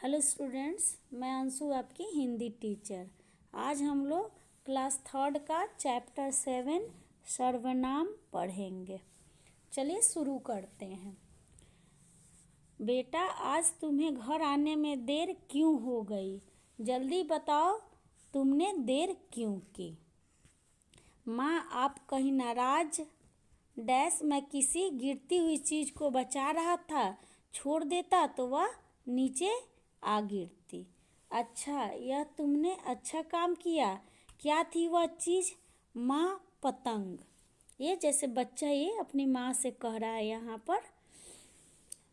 Hello students, मैं अंशु आपकी Hindi teacher. आज हम लोग क्लास थर्ड का चैप्टर 7 सर्वनाम पढ़ेंगे। चलिए शुरू करते हैं। बेटा, आज तुम्हें घर आने में देर क्यों हो गई? जल्दी बताओ, तुमने देर क्यों की? माँ, आप कहीं नाराज? डैश, मैं किसी गिरती हुई चीज़ को बचा रहा था, छोड़ देता तो वह नीचे आ गिरती। अच्छा, यह तुमने अच्छा काम किया। क्या थी वह चीज़? माँ, पतंग। ये जैसे बच्चा ये अपनी माँ से कह रहा है यहाँ पर।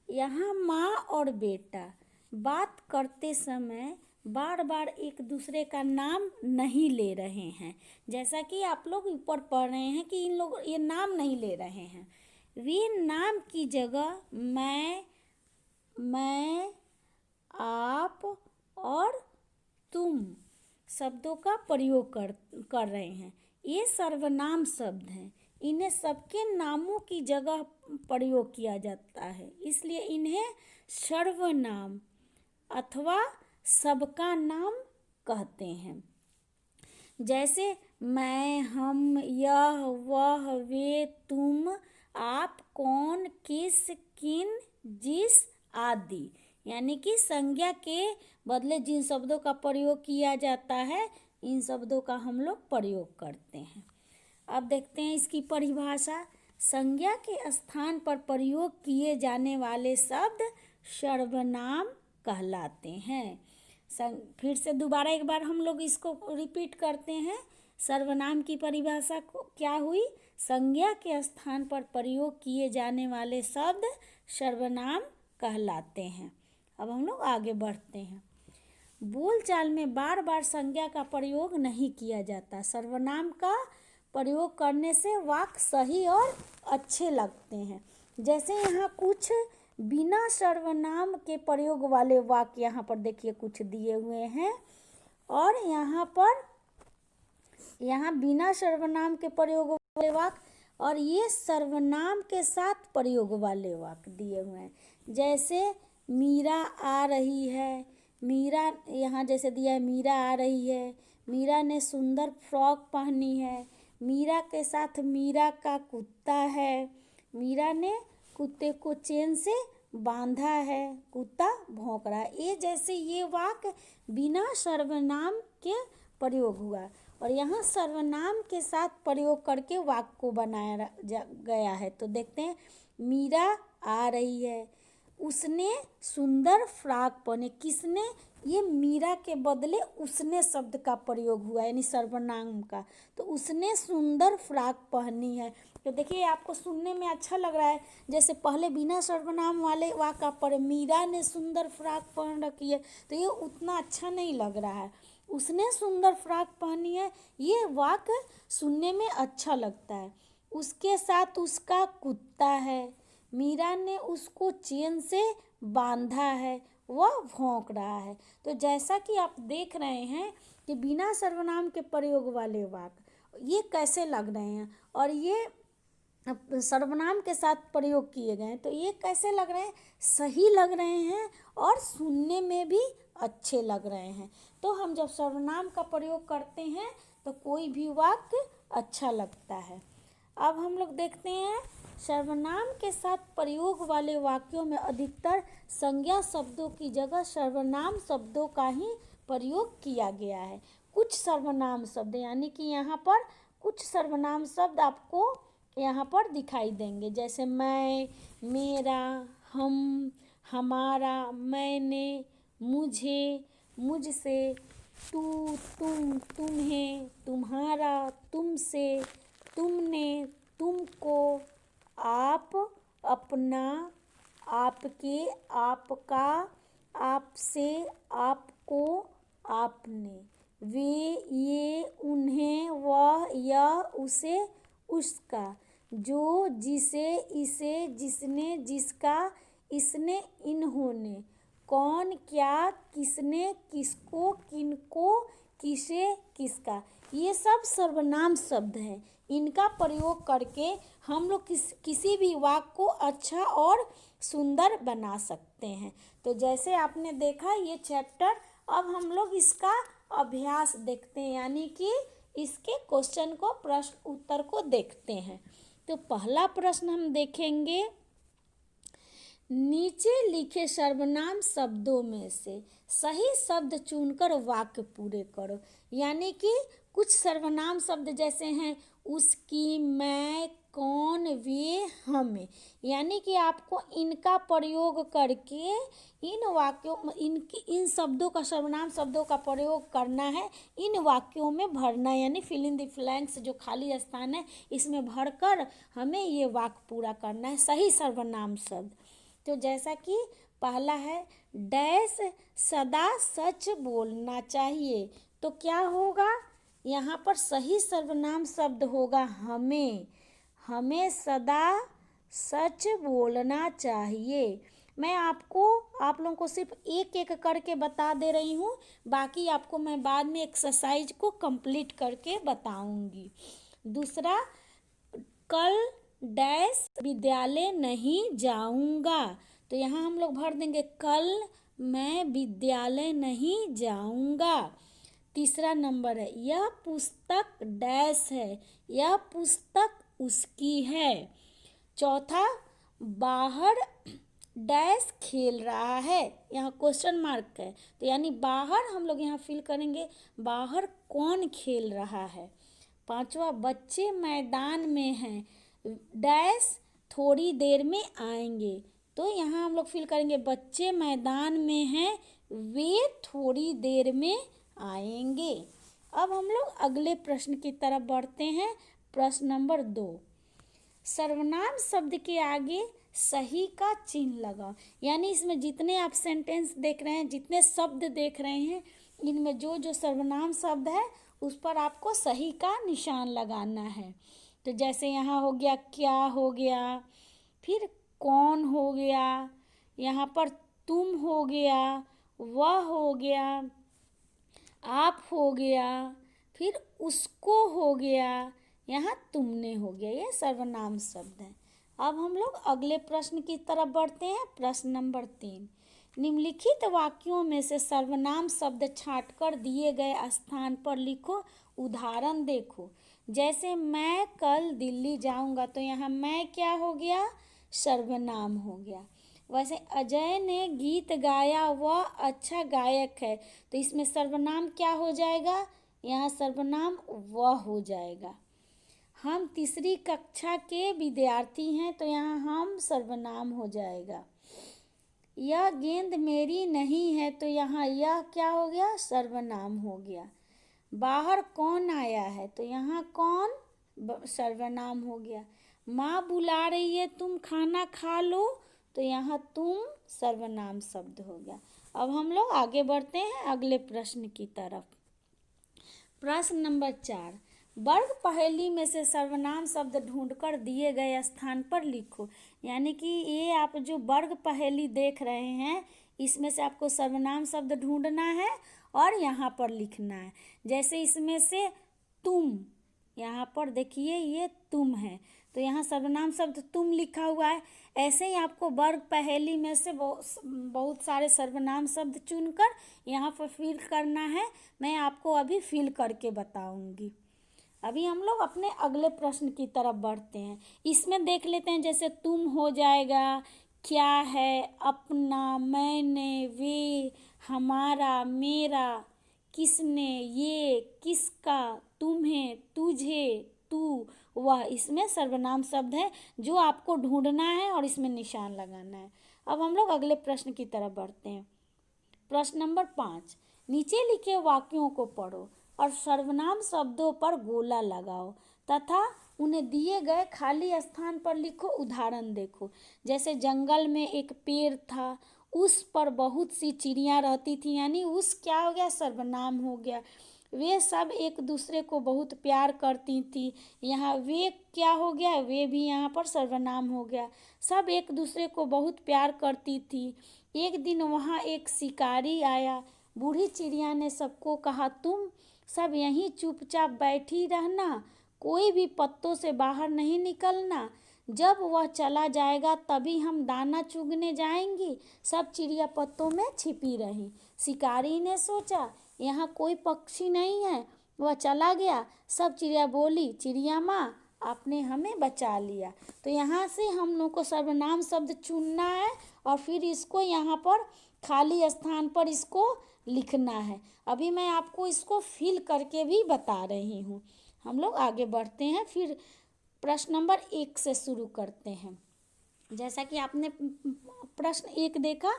यहाँ माँ और बेटा बात करते समय बार बार एक दूसरे का नाम नहीं ले रहे हैं। जैसा कि आप लोग ऊपर पढ़ रहे हैं कि इन लोग ये नाम नहीं ले रहे हैं। वे नाम की जगह मैं, आप और तुम शब्दों का प्रयोग कर रहे हैं। ये सर्वनाम शब्द हैं। इन्हें सबके नामों की जगह प्रयोग किया जाता है, इसलिए इन्हें सर्वनाम अथवा सबका नाम कहते हैं। जैसे मैं, हम, यह, वह, वे, तुम, आप, कौन, किस, किन, जिस आदि। यानी कि संज्ञा के बदले जिन शब्दों का प्रयोग किया जाता है, इन शब्दों का हम लोग प्रयोग करते हैं। अब देखते हैं इसकी परिभाषा। संज्ञा के स्थान पर प्रयोग किए जाने वाले शब्द सर्वनाम कहलाते हैं। फिर से दोबारा एक बार हम लोग इसको रिपीट करते हैं। सर्वनाम की परिभाषा क्या हुई? संज्ञा के स्थान पर प्रयोग किए जाने वाले शब्द सर्वनाम कहलाते हैं। अब हम लोग आगे बढ़ते हैं। बोलचाल में बार बार संज्ञा का प्रयोग नहीं किया जाता। सर्वनाम का प्रयोग करने से वाक्य सही और अच्छे लगते हैं। जैसे यहाँ कुछ बिना सर्वनाम के प्रयोग वाले वाक्य यहाँ पर देखिए कुछ दिए हुए हैं, और यहाँ बिना सर्वनाम के प्रयोग वाले वाक्य और ये सर्वनाम के साथ प्रयोग वाले वाक्य दिए हुए हैं। जैसे मीरा आ रही है, मीरा यहाँ जैसे दिया है मीरा आ रही है, मीरा ने सुंदर फ्रॉक पहनी है, मीरा के साथ मीरा का कुत्ता है, मीरा ने कुत्ते को चेन से बांधा है, कुत्ता भौंक रहा है। ये जैसे ये वाक्य बिना सर्वनाम के प्रयोग हुआ, और यहाँ सर्वनाम के साथ प्रयोग करके वाक्य को बनाया गया है। तो देखते हैं, मीरा आ रही है, उसने सुंदर फ्रॉक पहने। किसने? ये मीरा के बदले उसने शब्द का प्रयोग हुआ, यानी सर्वनाम का। तो उसने सुंदर फ्रॉक पहनी है। तो देखिए आपको सुनने में अच्छा लग रहा है। जैसे पहले बिना सर्वनाम वाले वाक्य पर मीरा ने सुंदर फ्रॉक पहन रखी है, तो ये उतना अच्छा नहीं लग रहा है। उसने सुंदर फ्रॉक पहनी है, ये वाक्य सुनने में अच्छा लगता है। उसके साथ उसका कुत्ता है, मीरा ने उसको चेन से बांधा है, वह भौंक रहा है। तो जैसा कि आप देख रहे हैं कि बिना सर्वनाम के प्रयोग वाले वाक्य ये कैसे लग रहे हैं, और ये सर्वनाम के साथ प्रयोग किए गए हैं तो ये कैसे लग रहे हैं? सही लग रहे हैं और सुनने में भी अच्छे लग रहे हैं। तो हम जब सर्वनाम का प्रयोग करते हैं तो कोई भी वाक्य अच्छा लगता है। अब हम लोग देखते हैं, सर्वनाम के साथ प्रयोग वाले वाक्यों में अधिकतर संज्ञा शब्दों की जगह सर्वनाम शब्दों का ही प्रयोग किया गया है। कुछ सर्वनाम शब्द, यानी कि यहाँ पर कुछ सर्वनाम शब्द आपको यहाँ पर दिखाई देंगे। जैसे मैं, मेरा, हम, हमारा, मैंने, मुझे, मुझसे, तू, तुम, तुम्हें, तुम्हारा, तुमसे, तुमने, तुमको, आप, अपना, आपके, आपका, आपसे, आपको, आपने, वे, ये, उन्हें, वह, यह, उसे, उसका, जो, जिसे, इसे, जिसने, जिसका, इसने, इन्होंने, कौन, क्या, किसने, किसको, किनको, किसे, किसका। ये सब सर्वनाम शब्द हैं। इनका प्रयोग करके हम लोग किसी भी वाक्य को अच्छा और सुंदर बना सकते हैं। तो जैसे आपने देखा ये चैप्टर, अब हम लोग इसका अभ्यास देखते हैं, यानी कि इसके क्वेश्चन को, प्रश्न उत्तर को देखते हैं। तो पहला प्रश्न हम देखेंगे, नीचे लिखे सर्वनाम शब्दों में से सही शब्द चुनकर वाक्य पूरे करो। यानी कि कुछ सर्वनाम शब्द जैसे हैं उसकी, मैं, कौन, वे, हमें, यानी कि आपको इनका प्रयोग करके इन वाक्यों इन शब्दों का, सर्वनाम शब्दों का प्रयोग करना है, इन वाक्यों में भरना, यानी फिल इन द ब्लैंक्स, जो खाली स्थान है इसमें भरकर हमें ये वाक्य पूरा करना है, सही सर्वनाम शब्द। तो जैसा कि पहला है, डैश सदा सच बोलना चाहिए। तो क्या होगा, यहाँ पर सही सर्वनाम शब्द होगा हमें। हमें सदा सच बोलना चाहिए। मैं आप लोगों को सिर्फ एक एक करके बता दे रही हूँ, बाकी आपको मैं बाद में एक्सरसाइज को कंप्लीट करके बताऊंगी। दूसरा, कल डैश विद्यालय नहीं जाऊंगा। तो यहाँ हम लोग भर देंगे, कल मैं विद्यालय नहीं जाऊंगा। तीसरा नंबर है, यह पुस्तक डैश है, यह पुस्तक उसकी है। चौथा, बाहर डैश खेल रहा है, यहाँ क्वेश्चन मार्क है, तो यानी बाहर हम लोग यहाँ फिल करेंगे, बाहर कौन खेल रहा है। पांचवा, बच्चे मैदान में हैं, डैश थोड़ी देर में आएंगे। तो यहाँ हम लोग फिल करेंगे, बच्चे मैदान में हैं, वे थोड़ी देर में आएंगे। अब हम लोग अगले प्रश्न की तरफ बढ़ते हैं। प्रश्न नंबर 2, सर्वनाम शब्द के आगे सही का चिन्ह लगाओ। यानी इसमें जितने आप सेंटेंस देख रहे हैं, जितने शब्द देख रहे हैं, इनमें जो जो सर्वनाम शब्द है उस पर आपको सही का निशान लगाना है। तो जैसे यहाँ हो गया, क्या हो गया, फिर कौन हो गया, यहाँ पर तुम हो गया, वह हो गया, आप हो गया, फिर उसको हो गया, यहाँ तुमने हो गया। ये सर्वनाम शब्द है। अब हम लोग अगले प्रश्न की तरफ बढ़ते हैं। प्रश्न नंबर 3, निम्नलिखित वाक्यों में से सर्वनाम शब्द छांटकर दिए गए स्थान पर लिखो। उदाहरण देखो, जैसे मैं कल दिल्ली जाऊंगा, तो यहाँ मैं क्या हो गया, सर्वनाम हो गया। वैसे अजय ने गीत गाया, वह अच्छा गायक है, तो इसमें सर्वनाम क्या हो जाएगा, यहाँ सर्वनाम वह हो जाएगा। हम तीसरी कक्षा के विद्यार्थी हैं, तो यहाँ हम सर्वनाम हो जाएगा। यह गेंद मेरी नहीं है, तो यहाँ यह क्या हो गया, सर्वनाम हो गया। बाहर कौन आया है, तो यहाँ कौन सर्वनाम हो गया। माँ बुला रही है, तुम खाना खा लो, तो यहाँ तुम सर्वनाम शब्द हो गया। अब हम लोग आगे बढ़ते हैं अगले प्रश्न की तरफ। प्रश्न नंबर 4, वर्ग पहेली में से सर्वनाम शब्द ढूंढकर दिए गए स्थान पर लिखो। यानी कि ये आप जो वर्ग पहेली देख रहे हैं, इसमें से आपको सर्वनाम शब्द ढूंढना है और यहाँ पर लिखना है। जैसे इसमें से तुम, यहाँ पर देखिए ये तुम है, तो यहाँ सर्वनाम शब्द तुम लिखा हुआ है। ऐसे ही आपको वर्ग पहेली में से बहुत सारे सर्वनाम शब्द चुनकर यहाँ पर फिल करना है। मैं आपको अभी फिल करके बताऊंगी। अभी हम लोग अपने अगले प्रश्न की तरफ बढ़ते हैं। इसमें देख लेते हैं, जैसे तुम हो जाएगा, क्या है, अपना, मैंने, वे, हमारा, मेरा, किसने, ये, किसका, तुम्हें, तुझे, तू, वह, इसमें सर्वनाम शब्द है जो आपको ढूंढना है और इसमें निशान लगाना है। अब हम लोग अगले प्रश्न की तरफ बढ़ते हैं। प्रश्न नंबर 5, नीचे लिखे वाक्यों को पढ़ो और सर्वनाम शब्दों पर गोला लगाओ तथा उन्हें दिए गए खाली स्थान पर लिखो। उदाहरण देखो, जैसे जंगल में एक पेड़ था, उस पर बहुत सी चिड़ियाँ रहती थी, यानी उस क्या हो गया, सर्वनाम हो गया। वे सब एक दूसरे को बहुत प्यार करती थी, यहाँ वे क्या हो गया, वे भी यहाँ पर सर्वनाम हो गया। सब एक दूसरे को बहुत प्यार करती थी। एक दिन वहाँ एक शिकारी आया। बूढ़ी चिड़िया ने सबको कहा, तुम सब यहीं चुपचाप बैठी रहना, कोई भी पत्तों से बाहर नहीं निकलना, जब वह चला जाएगा तभी हम दाना चुगने जाएंगी। सब चिड़िया पत्तों में छिपी रहीं। शिकारी ने सोचा यहाँ कोई पक्षी नहीं है, वह चला गया। सब चिड़िया बोली, चिड़िया माँ आपने हमें बचा लिया। तो यहाँ से हम लोग को सर्वनाम शब्द चुनना है और फिर इसको यहाँ पर खाली स्थान पर इसको लिखना है। अभी मैं आपको इसको फिल करके भी बता रही हूँ। हम लोग आगे बढ़ते हैं, फिर प्रश्न नंबर 1 से शुरू करते हैं। जैसा कि आपने प्रश्न 1 देखा,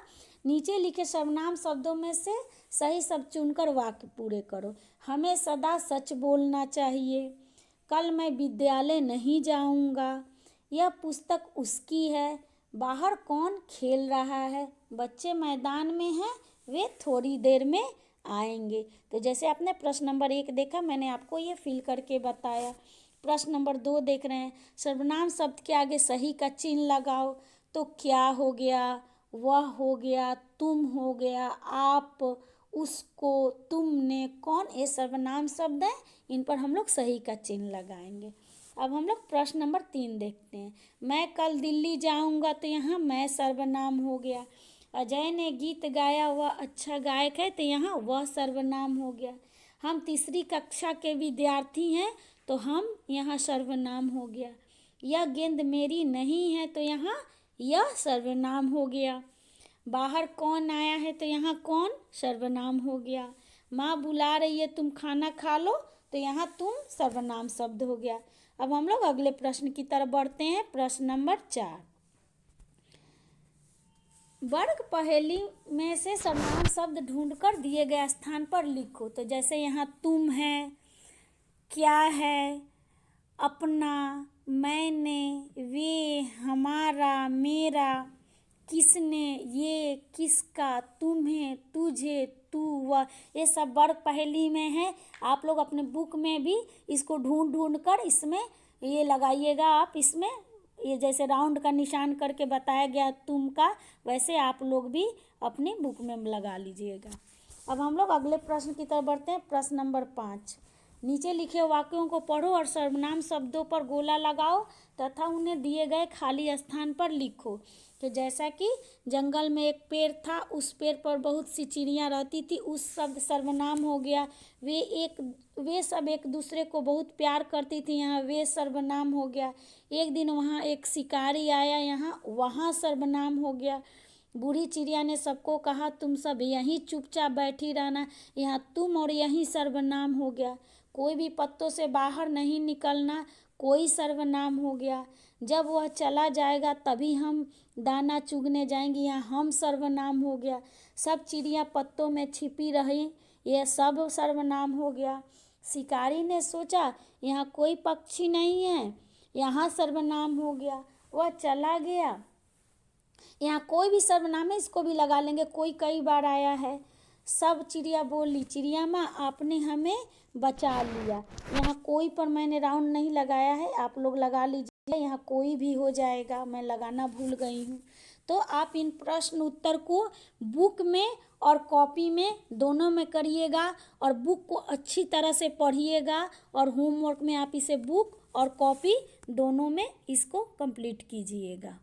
नीचे लिखे सर्वनाम शब्दों में से सही शब्द चुनकर वाक्य पूरे करो। हमें सदा सच बोलना चाहिए। कल मैं विद्यालय नहीं जाऊंगा। यह पुस्तक उसकी है। बाहर कौन खेल रहा है? बच्चे मैदान में हैं, वे थोड़ी देर में आएंगे। तो जैसे आपने प्रश्न नंबर 1 देखा, मैंने आपको ये फिल करके बताया। प्रश्न नंबर 2 देख रहे हैं, सर्वनाम शब्द के आगे सही का चिन्ह लगाओ। तो क्या हो गया, वह हो गया, तुम हो गया, आप, उसको, तुमने, कौन, ये सर्वनाम शब्द हैं। इन पर हम लोग सही का चिन्ह लगाएंगे। अब हम लोग प्रश्न नंबर 3 देखते हैं। मैं कल दिल्ली जाऊंगा, तो यहाँ मैं सर्वनाम हो गया। अजय ने गीत गाया, वह अच्छा गायक है, तो यहाँ वह सर्वनाम हो गया। हम तीसरी कक्षा के विद्यार्थी हैं, तो हम यहाँ सर्वनाम हो गया। यह गेंद मेरी नहीं है, तो यहाँ यह सर्वनाम हो गया। बाहर कौन आया है, तो यहाँ कौन सर्वनाम हो गया। माँ बुला रही है, तुम खाना खा लो, तो यहाँ तुम सर्वनाम शब्द हो गया। अब हम लोग अगले प्रश्न की तरफ बढ़ते हैं। प्रश्न नंबर 4, वर्ग पहेली में से सर्वनाम शब्द ढूंढकर दिए गए स्थान पर लिखो। तो जैसे यहाँ तुम है, क्या है, अपना, मैंने, वे, हमारा, मेरा, किसने, ये, किसका, तुम्हें, तुझे, तू, वह, ये सब वर्ग पहेली में है। आप लोग अपने बुक में भी इसको ढूंढ कर इसमें ये लगाइएगा। आप इसमें ये जैसे राउंड का निशान करके बताया गया तुम का, वैसे आप लोग भी अपनी बुक में लगा लीजिएगा। अब हम लोग अगले प्रश्न की तरफ बढ़ते हैं। प्रश्न नंबर 5, नीचे लिखे वाक्यों को पढ़ो और सर्वनाम शब्दों पर गोला लगाओ तथा उन्हें दिए गए खाली स्थान पर लिखो। तो जैसा कि जंगल में एक पेड़ था, उस पेड़ पर बहुत सी चिड़ियाँ रहती थी, उस शब्द सर्वनाम हो गया। वे सब एक दूसरे को बहुत प्यार करती थी, यहाँ वे सर्वनाम हो गया। एक दिन वहाँ एक शिकारी आया, यहाँ वहाँ सर्वनाम हो गया। बूढ़ी चिड़िया ने सबको कहा तुम सब यहीं चुपचाप बैठी रहना, यहाँ तुम और यहीं सर्वनाम हो गया। कोई भी पत्तों से बाहर नहीं निकलना, कोई सर्वनाम हो गया। जब वह चला जाएगा तभी हम दाना चुगने जाएंगे, यहाँ हम सर्वनाम हो गया। सब चिड़िया पत्तों में छिपी रही, यह सब सर्वनाम हो गया। शिकारी ने सोचा यहाँ कोई पक्षी नहीं है, यहाँ सर्वनाम हो गया। वह चला गया, यहाँ कोई भी सर्वनाम है, इसको भी लगा लेंगे, कोई कई बार आया है। सब चिड़िया बोली, चिड़िया माँ आपने हमें बचा लिया। यहाँ कोई पर मैंने राउंड नहीं लगाया है, आप लोग लगा लीजिए, यहाँ कोई भी हो जाएगा, मैं लगाना भूल गई हूँ। तो आप इन प्रश्न उत्तर को बुक में और कॉपी में दोनों में करिएगा और बुक को अच्छी तरह से पढ़िएगा और होमवर्क में आप इसे बुक और कॉपी दोनों में इसको कंप्लीट कीजिएगा।